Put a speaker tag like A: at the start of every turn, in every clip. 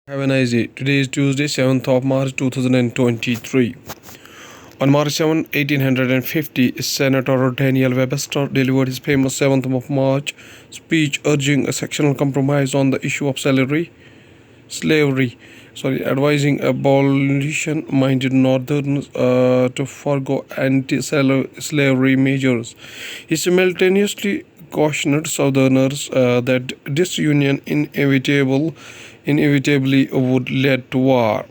A: Have a nice day. Today is Tuesday, 7th of March 2023. On March 7, 1850, Senator Daniel Webster delivered his famous 7th of March speech urging a sectional compromise on the issue of slavery, advising abolition-minded Northerners to forego anti-slavery measures. He simultaneously cautioned Southerners that disunion inevitably would lead to war.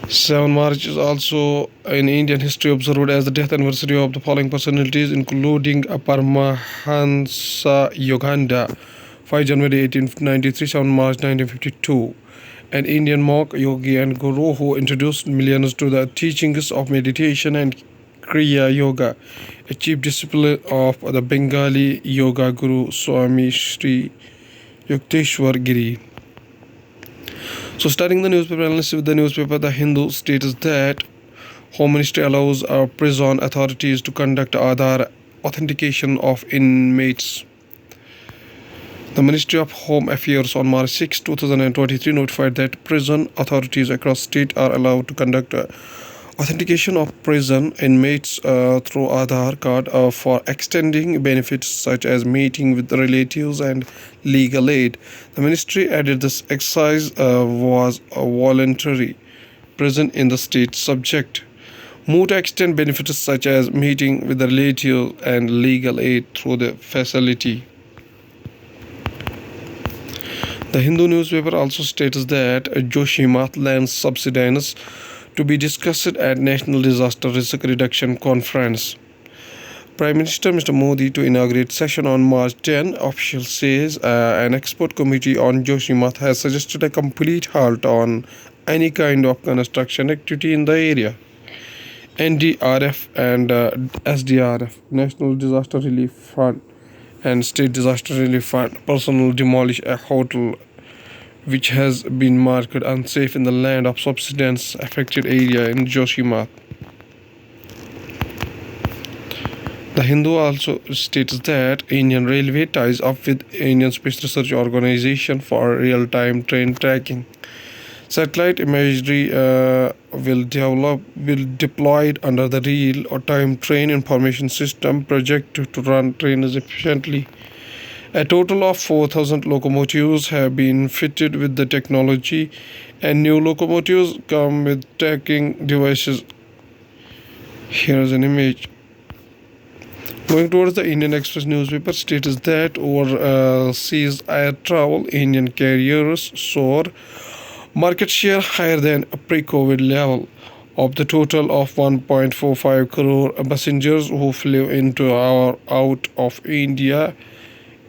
A: 7 March is also in Indian history observed as the death anniversary of the following personalities, including Paramahansa Yogananda, 5 January 1893, 7 March 1952, an Indian monk, yogi, and guru who introduced millions to the teachings of meditation and Kriya Yoga, a chief disciple of the Bengali yoga guru Swami Sri Yukteswar Giri. So, starting the newspaper analysis with the newspaper The Hindu states that Home Ministry allows prison authorities to conduct Aadhaar authentication of inmates. The Ministry of Home Affairs on March 6, 2023 notified that prison authorities across state are allowed to conduct authentication of prison inmates through Aadhaar card for extending benefits such as meeting with relatives and legal aid. The ministry added this exercise was voluntary present in the state subject. Move to extend benefits such as meeting with the relatives and legal aid through the facility. The Hindu newspaper also states that Joshimath land subsidies to be discussed at National Disaster Risk Reduction Conference. Prime Minister Mr. Modi to inaugurate session on March 10. Official says an expert committee on Joshimath has suggested a complete halt on any kind of construction activity in the area. NDRF and SDRF, National Disaster Relief Fund, and State Disaster Relief Fund personnel demolish a hotel which has been marked unsafe in the land of subsidence affected area in Joshimath. The Hindu also states that Indian Railway ties up with Indian Space Research Organization for real-time train tracking. Satellite imagery will deployed under the real-time train information system project to run trains efficiently. A total of 4,000 locomotives have been fitted with the technology, and new locomotives come with tracking devices. Here is an image. Going towards the Indian Express newspaper states that overseas air travel Indian carriers soar. Market share higher than pre-COVID level. Of the total of 1.45 crore passengers who flew into or out of India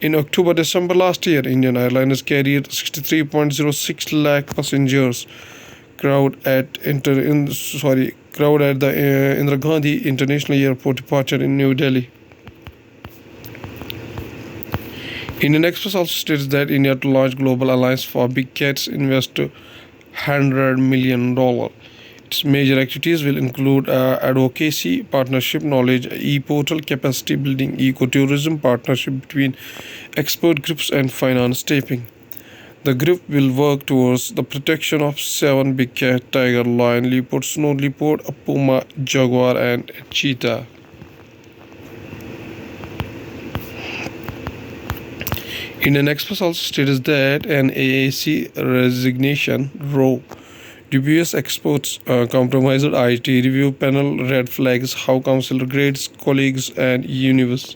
A: in October-December last year, Indian Airlines carried 63.06 lakh passengers. Crowd at the Indira Gandhi International Airport departure in New Delhi. Indian Express also states that India to launch global alliance for big cats invest $100 million. Its major activities will include advocacy, partnership, knowledge, e-portal, capacity building, ecotourism, partnership between expert groups, and finance taping. The group will work towards the protection of 7 big cats: tiger, lion, leopard, snow leopard, puma, jaguar, and cheetah. Indian Express also states that an AAC resignation row. Dubious experts compromised IT review panel red flags how council grades colleagues and universe.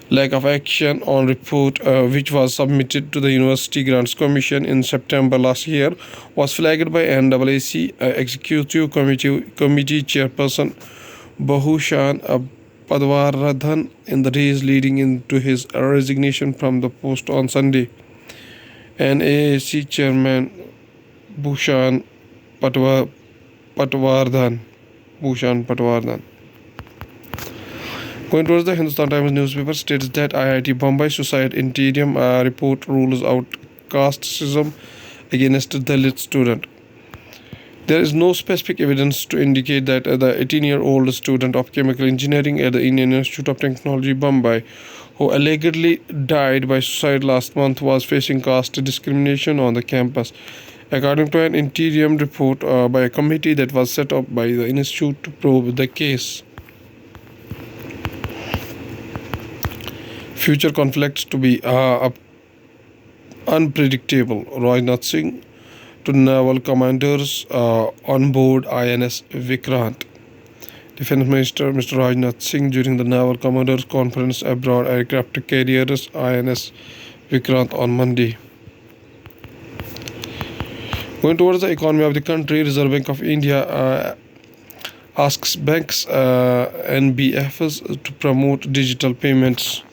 A: Lack of action on report which was submitted to the University Grants Commission in September last year was flagged by NAAC Executive Committee Chairperson Bhushan Padwaradhan in the days leading into his resignation from the post on Sunday. NAAC Chairman Bhushan Patwardhan. Going towards the Hindustan Times newspaper states that IIT Bombay suicide interim report rules out casteism against Dalit student. There is no specific evidence to indicate that the 18-year-old student of chemical engineering at the Indian Institute of Technology Bombay who allegedly died by suicide last month, was facing caste discrimination on the campus, according to an interim report by a committee that was set up by the institute to probe the case. Future conflicts to be unpredictable. Rajnath Singh to naval commanders on board INS Vikrant. Defense Minister Mr. Rajnath Singh during the Naval Commanders Conference aboard aircraft carriers INS Vikrant on Monday. Going towards the economy of the country, Reserve Bank of India asks banks NBFCs to promote digital payments.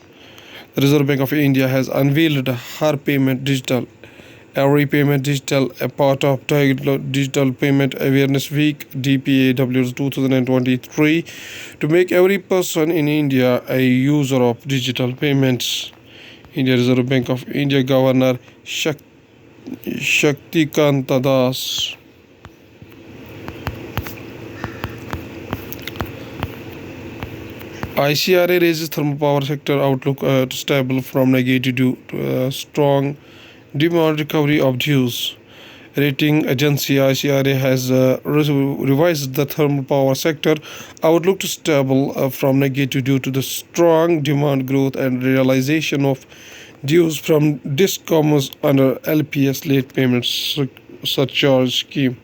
A: The Reserve Bank of India has unveiled Har Payment Digital, Every Payment Digital, a part of Digital Payment Awareness Week (DPAW 2023), to make every person in India a user of digital payments. India Reserve Bank of India Governor Shaktikanta Das. ICRA raises thermal power sector outlook to stable from negative due to strong demand recovery of dues. Rating agency ICRA has revised the thermal power sector outlook to stable from negative due to the strong demand growth and realization of dues from DISCOMs under LPS late payment surcharge scheme.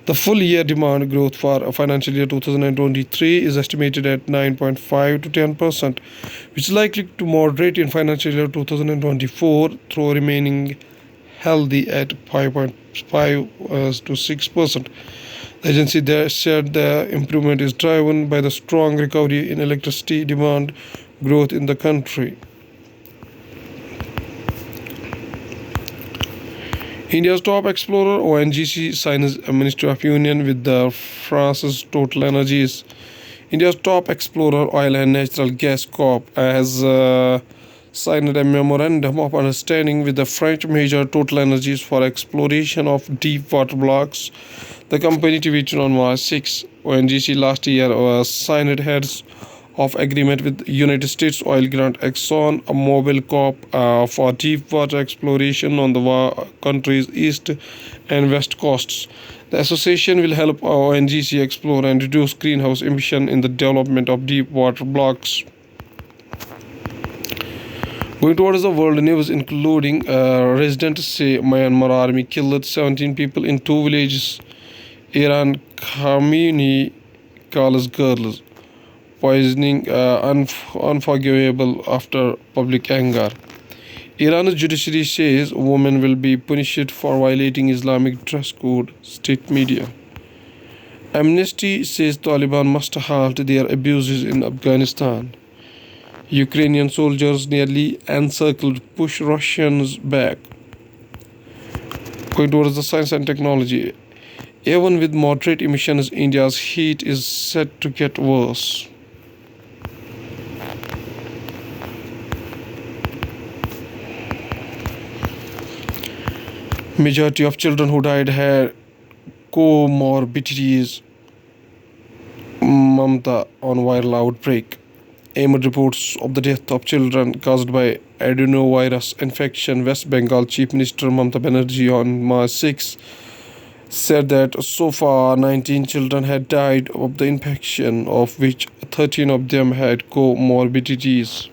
A: The full year demand growth for financial year 2023 is estimated at 9.5 to 10%, which is likely to moderate in financial year 2024 through remaining healthy at 5.5 to 6%. The agency there said the improvement is driven by the strong recovery in electricity demand growth in the country. India's top explorer ONGC signs a Ministry of Union with the France's Total Energies. India's top explorer Oil and Natural Gas Corp has signed a memorandum of understanding with the French major Total Energies for exploration of deep water blocks. The company tweeted on March 6. ONGC last year signed heads of agreement with United States oil giant Exxon Mobil Corp for deep water exploration on the country's east and west coasts. The association will help ONGC explore and reduce greenhouse emission in the development of deep water blocks. Going towards the world news, including residents say Myanmar army killed 17 people in 2 villages. Iran Khamenei calls girls poisoning unforgivable after public anger. Iran's judiciary says women will be punished for violating Islamic dress code, state media. Amnesty says Taliban must halt their abuses in Afghanistan. Ukrainian soldiers nearly encircled push Russians back. Going towards the science and technology. Even with moderate emissions, India's heat is set to get worse. Majority of children who died had comorbidities. Mamta on viral outbreak. Amid reports of the death of children caused by adenovirus infection, West Bengal Chief Minister Mamta Banerjee on March 6 said that so far 19 children had died of the infection, of which 13 of them had comorbidities.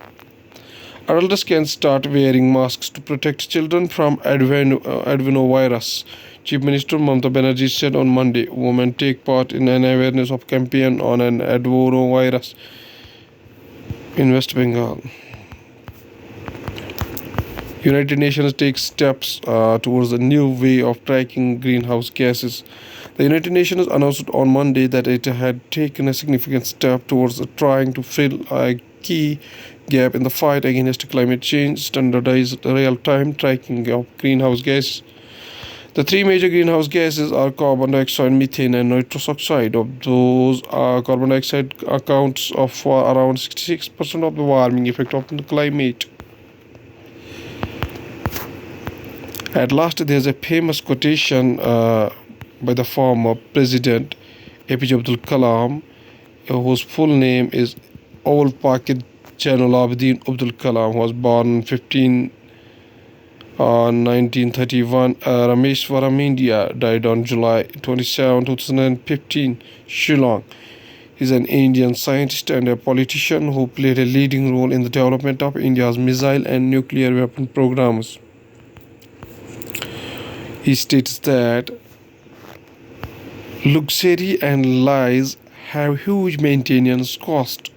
A: Adults can start wearing masks to protect children from adenovirus. Chief Minister Mamata Banerjee said on Monday, women take part in an awareness of campaign on an adenovirus in West Bengal. United Nations takes steps towards a new way of tracking greenhouse gases. The United Nations announced on Monday that it had taken a significant step towards trying to fill a key gap in the fight against climate change, standardized real-time tracking of greenhouse gases. The 3 major greenhouse gases are carbon dioxide, methane, and nitrous oxide. Of those, carbon dioxide accounts for around 66% of the warming effect of the climate. At last, there is a famous quotation by the former President APJ Abdul Kalam, whose full name is Aul Pakir Jainul Abidin Abdul Kalam was born 1931. Rameshwaram, India, died on July 27, 2015, Shillong. He is an Indian scientist and a politician who played a leading role in the development of India's missile and nuclear weapon programs. He states that luxury and lies have huge maintenance cost,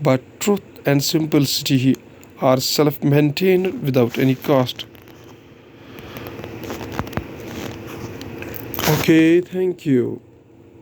A: but truth and simplicity are self-maintained without any cost. Okay, thank you.